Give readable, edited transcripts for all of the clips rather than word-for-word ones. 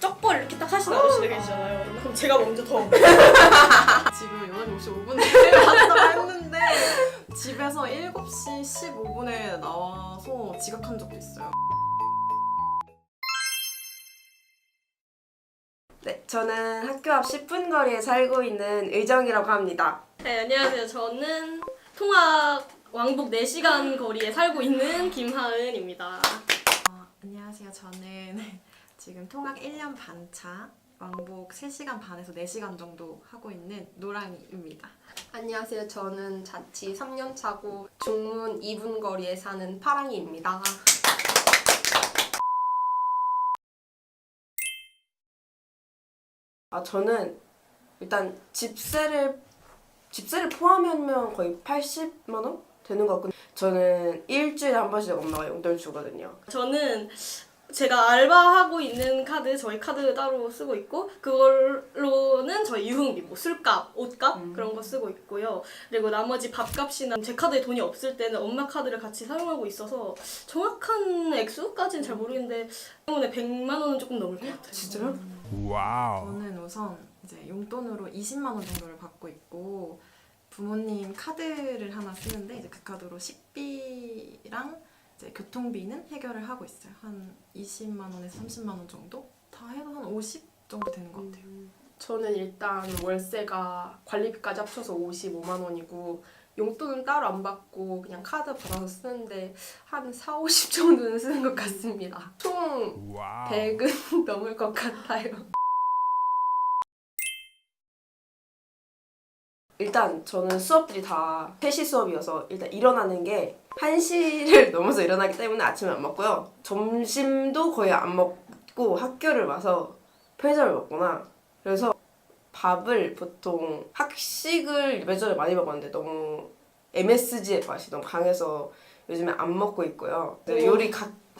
쩍벌 이렇게 딱 하시는 아저씨들 계시잖아요. 그럼 제가 먼저 더 지금 8시 55분에 왔다고 했는데 집에서 7시 15분에 나와서 지각한 적도 있어요. 네, 저는 학교 앞 10분 거리에 살고 있는 의정이라고 합니다. 네, 안녕하세요. 저는 통학 왕복 4시간 거리에 살고 있는 김하은입니다. 안녕하세요. 저는 지금 통학 1년 반 차, 왕복 3시간 반에서 4시간 정도 하고 있는 노랑이입니다. 안녕하세요. 저는 자취 3년 차고 중문 2분 거리에 사는 파랑이입니다. 저는 일단 집세를 포함하면 거의 80만 원 되는 것 같고, 저는 일주일에 한 번씩 엄마가 용돈을 주거든요. 저는 제가 알바하고 있는 카드, 저희 카드 따로 쓰고 있고 그걸로는 저희 유흥비, 뭐 술값, 옷값 그런 거 쓰고 있고요. 그리고 나머지 밥값이나 제 카드에 돈이 없을 때는 엄마 카드를 같이 사용하고 있어서 정확한 액수까지는 잘 모르겠는데 때문에 100만 원은 조금 넘을 것 같아요. 진짜요? 와우. 저는 우선 이제 용돈으로 20만 원 정도를 받고 있고 부모님 카드를 하나 쓰는데 이제 그 카드로 식비랑 이제 교통비는 해결을 하고 있어요. 한 20만 원에서 30만 원 정도? 다 해도 한 50 정도 되는 것 같아요. 저는 일단 월세가 관리비까지 합쳐서 55만 원이고 용돈은 따로 안 받고 그냥 카드 받아서 쓰는데 한 4, 50 정도는 쓰는 것 같습니다. 총 와우. 100은 넘을 것 같아요. 일단 저는 수업들이 다 3시 수업이어서 일단 일어나는 게 1시를 넘어서 일어나기 때문에 아침에 안 먹고요. 점심도 거의 안 먹고 학교를 와서 편의점을 먹거나, 그래서 밥을 보통 학식을 예전에 많이 먹었는데 너무 MSG의 맛이 너무 강해서 요즘에 안 먹고 있고요. 요리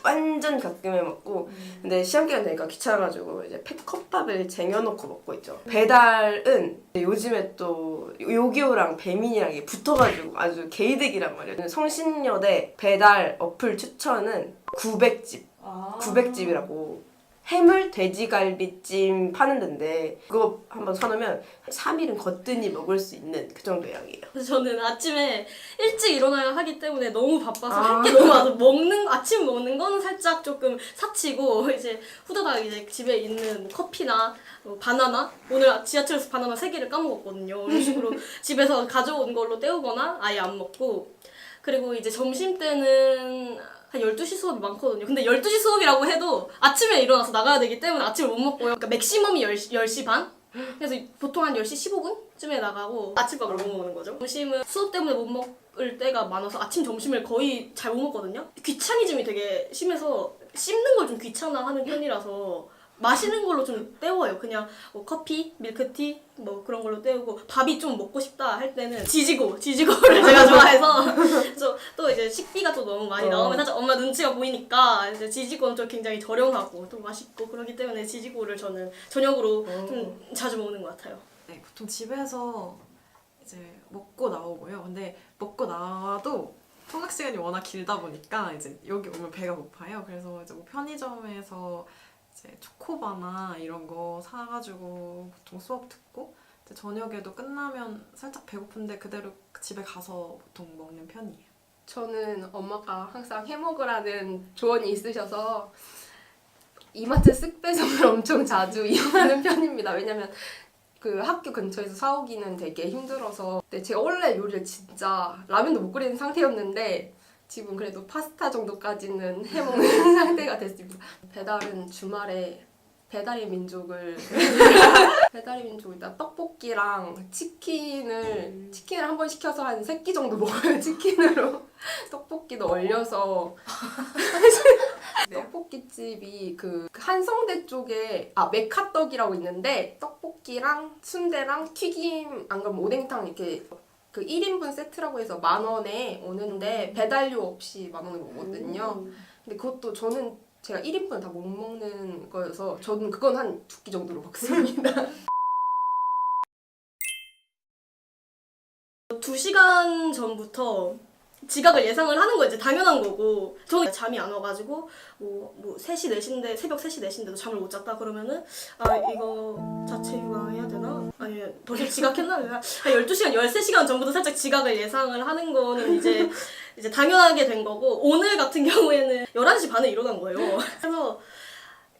완전 가끔에 먹고, 근데 시험 기간 되니까 귀찮아가지고 이제 컵밥을 쟁여놓고 먹고 있죠. 배달은 요즘에 또 요기요랑 배민이랑 이게 붙어가지고 아주 개이득이란 말이에요. 성신여대 배달 어플 추천은 900집, 900집이라고 해물 돼지갈비찜 파는 데인데 그거 한번 사놓으면 3일은 거뜬히 먹을 수 있는 그 정도 양이에요. 그래서 저는 아침에 일찍 일어나야 하기 때문에 너무 바빠서 할 게 너무 많아서 아침 먹는 거는 살짝 조금 사치고 이제 후다닥 이제 집에 있는 커피나 바나나, 오늘 지하철에서 바나나 3개를 까먹었거든요. 이런 식으로 집에서 가져온 걸로 때우거나 아예 안 먹고, 그리고 이제 점심 때는 한 12시 수업이 많거든요. 근데 12시 수업이라고 해도 아침에 일어나서 나가야 되기 때문에 아침을 못 먹고요. 그러니까 맥시멈이 10시 반? 그래서 보통 한 10시 15분쯤에 나가고 아침밥을 못 먹는 거죠. 점심은 수업 때문에 못 먹을 때가 많아서 아침, 점심을 거의 잘 못 먹거든요. 귀차니즘이 되게 심해서 씹는 걸 좀 귀찮아하는 편이라서 마시는 걸로 좀 때워요. 그냥 뭐 커피, 밀크티 뭐 그런 걸로 때우고, 밥이 좀 먹고 싶다 할 때는 지지고를 제가 좋아해서 그래서 또 이제 식비가 또 너무 많이 나오면 살짝 엄마 눈치가 보이니까 이제 지지고는 좀 굉장히 저렴하고 또 맛있고 그러기 때문에 지지고를 저는 저녁으로 좀 자주 먹는 것 같아요. 네, 보통 집에서 이제 먹고 나오고요. 근데 먹고 나와도 통학 시간이 워낙 길다 보니까 이제 여기 오면 배가 고파요. 그래서 이제 뭐 편의점에서 이제 초코바나 이런 거 사가지고 보통 수업 듣고 이제 저녁에도 끝나면 살짝 배고픈데 그대로 집에 가서 보통 먹는 편이에요. 저는 엄마가 항상 해먹으라는 조언이 있으셔서 이마트 쓱배송을 엄청 자주 이용하는 편입니다. 왜냐면 그 학교 근처에서 사오기는 되게 힘들어서. 근데 제가 원래 요리를 진짜 라면도 못 끓이는 상태였는데 지금 그래도 파스타 정도까지는 해먹는 상태가 됐습니다. 배달은 주말에 배달의 민족을 배달의 민족 일단 떡볶이랑 치킨을 한 번 시켜서 한 3끼 정도 먹어요. 치킨으로 떡볶이도 얼려서 떡볶이집이 그 한성대 쪽에 메카떡이라고 있는데 떡볶이랑 순대랑 튀김 안 그러면 오뎅탕 이렇게 그 1인분 세트라고 해서 10,000원에 오는데 배달료 없이 10,000원에 오거든요. 근데 그것도 저는 제가 1인분을 다 못 먹는 거여서 저는 그건 한 2끼 정도로 먹습니다. 2시간 전부터 지각을 예상을 하는 거 이제 당연한 거고 저는 잠이 안 와가지고 뭐 3시 4시인데 새벽 3시 4시인데도 잠을 못 잤다 그러면은 아 이거 자체 유황해야 되나? 아니면 벌써 지각했나? 한 12시간 13시간 전부터 살짝 지각을 예상을 하는 거는 이제 당연하게 된 거고 오늘 같은 경우에는 11시 반에 일어난 거예요. 그래서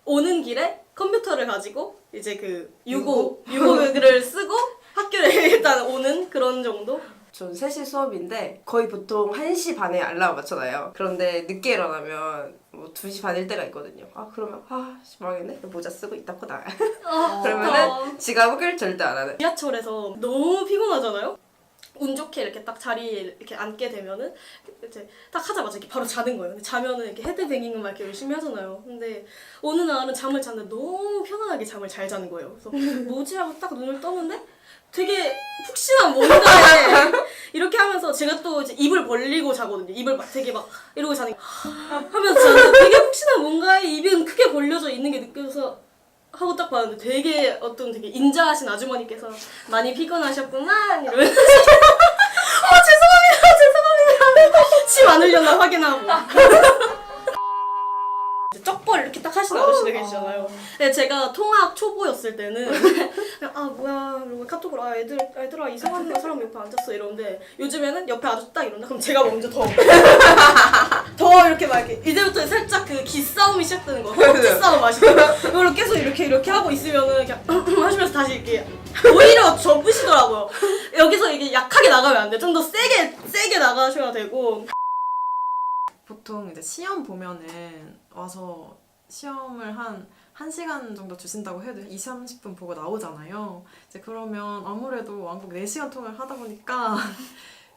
오는 길에 컴퓨터를 가지고 이제 그 유고를 쓰고 학교를 일단 오는 그런 정도? 전 3시 수업인데 거의 보통 1시 반에 알람 맞춰놔요. 그런데 늦게 일어나면 뭐 2시 반일 때가 있거든요. 아 그러면 모르겠네. 모자 쓰고 이따 코 나가요. 그러면은 지각을 절대 안 하는. 지하철에서 너무 피곤하잖아요? 운 좋게 이렇게 딱 자리에 이렇게 앉게 되면은 이제 딱 하자마자 이렇게 바로 자는 거예요. 근데 자면은 이렇게 헤드뱅잉을 막 이렇게 열심히 하잖아요. 근데 어느 날은 잠을 잤는데 너무 편안하게 잠을 잘 자는 거예요. 그래서 뭐지 하고 딱 눈을 떴는데 되게 푹신한 뭔가에 이렇게 하면서 제가 또 이제 입을 벌리고 자거든요. 입을 막 되게 막 이러고 자는 하면서 자는데 되게 푹신한 뭔가에 입은 크게 벌려져 있는 게 느껴져서 하고 딱 봤는데 되게 어떤 되게 인자하신 아주머니께서 많이 피곤하셨구나 이러면서 죄송합니다 침 안 흘렸나 확인하고 쩍벌 이렇게 딱 하시는 아저씨들 계시잖아요. 근데 제가 통학 초보였을 때는 그냥 아 뭐야 이러고 카톡으로 아 얘들아 이상한 사람 옆에 앉았어 이러는데 요즘에는 옆에 아저씨 딱 이런다 그럼 제가 먼저 더 이렇게 막 이렇게 이제부터 살짝 그 기싸움이 시작되는 거 헛기 싸움 아시죠? 이걸로 계속 이렇게 하고 있으면은 그냥 하시면서 다시 이렇게 오히려 접으시더라고요. 여기서 이게 약하게 나가면 안 돼. 좀 더 세게 나가셔야 되고. 보통 이제 시험 보면은 와서 시험을 한 1시간 정도 주신다고 해도 20, 30분 보고 나오잖아요. 이제 그러면 아무래도 왕복 4시간 통을 하다 보니까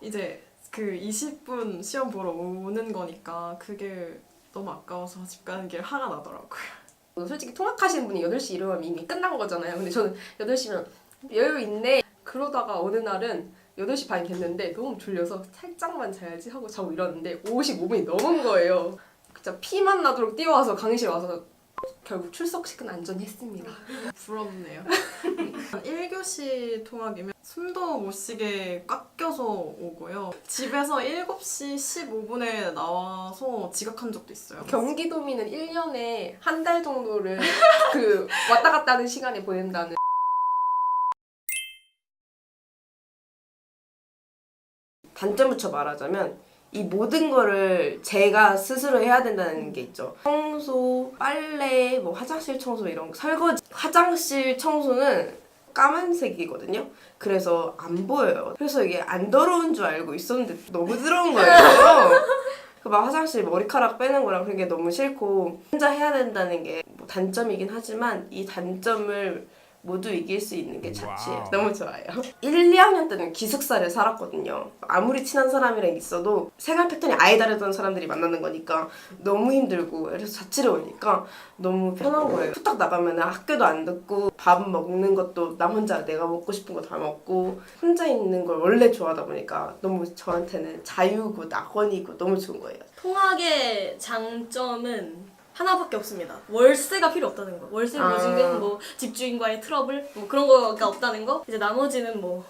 이제 그 20분 시험 보러 오는 거니까 그게 너무 아까워서 집 가는 길 화가 나더라고요. 솔직히 통학하시는 분이 8시 일어나면 이미 끝난 거잖아요. 근데 저는 8시면 여유 있네. 그러다가 어느 날은 8시 반이 됐는데 너무 졸려서 살짝만 자야지 하고 자고 일어났는데 55분이 넘은 거예요. 진짜 피만 나도록 뛰어와서 강의실 와서 결국 출석식은 안전히 했습니다. 부럽네요. 1교시 통학이면 숨도 못 쉬게 꽉 껴서 오고요. 집에서 7시 15분에 나와서 지각한 적도 있어요. 경기도민은 1년에 한 달 정도를 그 왔다 갔다 하는 시간에 보낸다는. 단점부터 말하자면 이 모든 거를 제가 스스로 해야 된다는 게 있죠. 청소, 빨래, 뭐 화장실 청소 이런 거, 설거지. 화장실 청소는 까만색이거든요. 그래서 안 보여요. 그래서 이게 안 더러운 줄 알고 있었는데 너무 더러운 거예요. 막 화장실 머리카락 빼는 거랑 그게 너무 싫고 혼자 해야 된다는 게 뭐 단점이긴 하지만 이 단점을 모두 이길 수 있는 게 자취예요. 너무 좋아요. 1, 2학년 때는 기숙사를 살았거든요. 아무리 친한 사람이랑 있어도 생활 패턴이 아예 다르던 사람들이 만나는 거니까 너무 힘들고 그래서 자취를 오니까 너무 편한 거예요. 후딱 나가면 학교도 안 듣고 밥 먹는 것도 나 혼자 내가 먹고 싶은 거 다 먹고 혼자 있는 걸 원래 좋아하다 보니까 너무 저한테는 자유고 낙원이고 너무 좋은 거예요. 통학의 장점은 하나밖에 없습니다. 월세가 필요 없다는 거. 월세 보증금, 뭐 집주인과의 트러블, 뭐 그런 거가 없다는 거. 이제 나머지는 뭐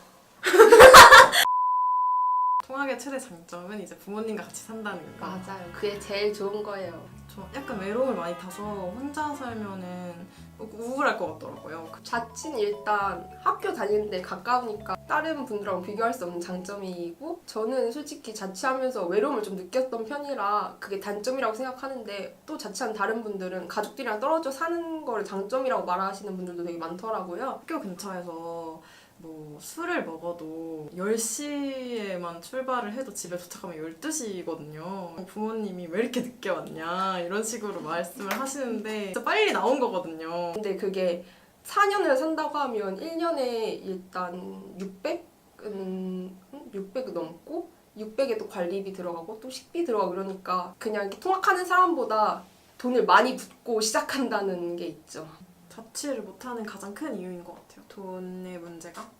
통학의 최대 장점은 이제 부모님과 같이 산다는 거. 맞아요. 그게 제일 좋은 거예요. 저 약간 외로움을 많이 타서 혼자 살면은 우울할 것 같더라고요. 자취는 일단 학교 다니는데 가까우니까 다른 분들하고 비교할 수 없는 장점이고 저는 솔직히 자취하면서 외로움을 좀 느꼈던 편이라 그게 단점이라고 생각하는데 또 자취한 다른 분들은 가족들이랑 떨어져 사는 거를 장점이라고 말하시는 분들도 되게 많더라고요. 학교 근처에서 뭐 술을 먹어도 10시에만 출발을 해도 집에 도착하면 12시거든요. 부모님이 왜 이렇게 늦게 왔냐 이런 식으로 말씀을 하시는데 진짜 빨리 나온 거거든요. 근데 그게 4년을 산다고 하면 1년에 일단 600은 넘고 600에 또 관리비 들어가고 또 식비 들어가고 그러니까 그냥 이렇게 통학하는 사람보다 돈을 많이 붓고 시작한다는 게 있죠. 자취를 못하는 가장 큰 이유인 것 같아요. 돈의 문제가.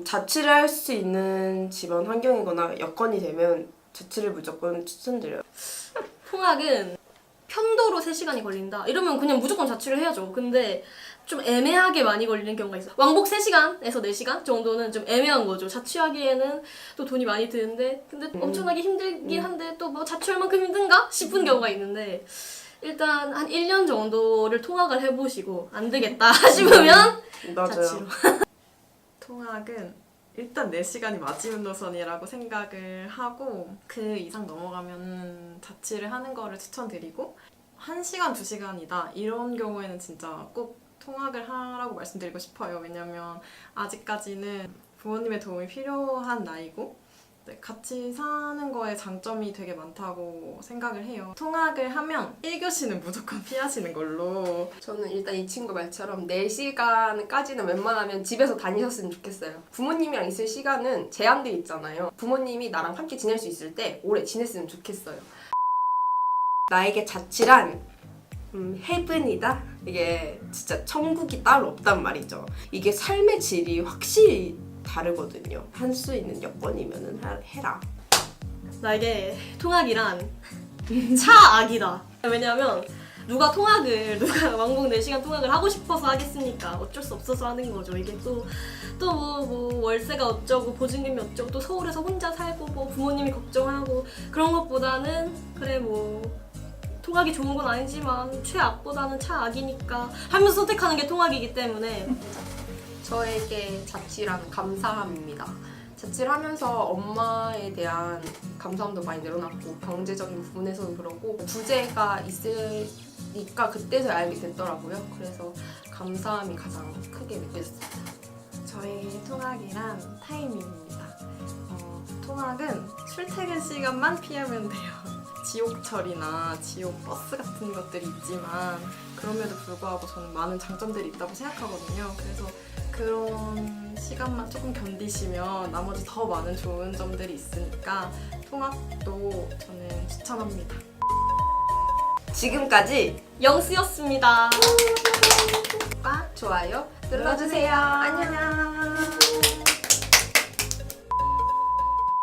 자취를 할 수 있는 집안 환경이거나 여건이 되면 자취를 무조건 추천드려요. 통학은 편도로 3시간이 걸린다 이러면 그냥 무조건 자취를 해야죠. 근데 좀 애매하게 많이 걸리는 경우가 있어요. 왕복 3시간에서 4시간 정도는 좀 애매한 거죠. 자취하기에는 또 돈이 많이 드는데 근데 엄청나게 힘들긴 한데 또 뭐 자취할 만큼 힘든가 싶은 경우가 있는데 일단 한 1년 정도를 통학을 해보시고 안 되겠다 싶으면 맞아요. 자취로. 통학은 일단 4시간이 마지노선이라고 생각을 하고 그 이상 넘어가면 자취를 하는 거를 추천드리고 1시간, 2시간이다 이런 경우에는 진짜 꼭 통학을 하라고 말씀드리고 싶어요. 왜냐면 아직까지는 부모님의 도움이 필요한 나이고 네, 같이 사는 거에 장점이 되게 많다고 생각을 해요. 통학을 하면 1교시는 무조건 피하시는 걸로. 저는 일단 이 친구 말처럼 4시간까지는 웬만하면 집에서 다니셨으면 좋겠어요. 부모님이랑 있을 시간은 제한돼 있잖아요. 부모님이 나랑 함께 지낼 수 있을 때 오래 지냈으면 좋겠어요. 나에게 자취란 헤븐이다? 이게 진짜 천국이 따로 없단 말이죠. 이게 삶의 질이 확실히 다르거든요. 할 수 있는 여건이면은 해라. 나에게 통학이란 차악이다. 왜냐면 누가 왕복 4시간 통학을 하고 싶어서 하겠습니까? 어쩔 수 없어서 하는 거죠. 이게 또 뭐 월세가 어쩌고 보증금이 어쩌고 또 서울에서 혼자 살고 뭐 부모님이 걱정하고 그런 것보다는 그래 뭐 통학이 좋은 건 아니지만 최악보다는 차악이니까 하면서 선택하는 게 통학이기 때문에 저에게 자취란 감사함입니다. 자취를 하면서 엄마에 대한 감사함도 많이 늘어났고 경제적인 부분에서도 그렇고 부재가 있으니까 그때서야 알게 됐더라고요. 그래서 감사함이 가장 크게 느껴졌습니다. 저희 통학이란 타이밍입니다. 통학은 출퇴근 시간만 피하면 돼요. 지옥철이나 지옥 버스 같은 것들이 있지만 그럼에도 불구하고 저는 많은 장점들이 있다고 생각하거든요. 그래서 그런 시간만 조금 견디시면 나머지 더 많은 좋은 점들이 있으니까 통학도 저는 추천합니다. 지금까지 영수였습니다. 좋아요 눌러주세요. 안녕.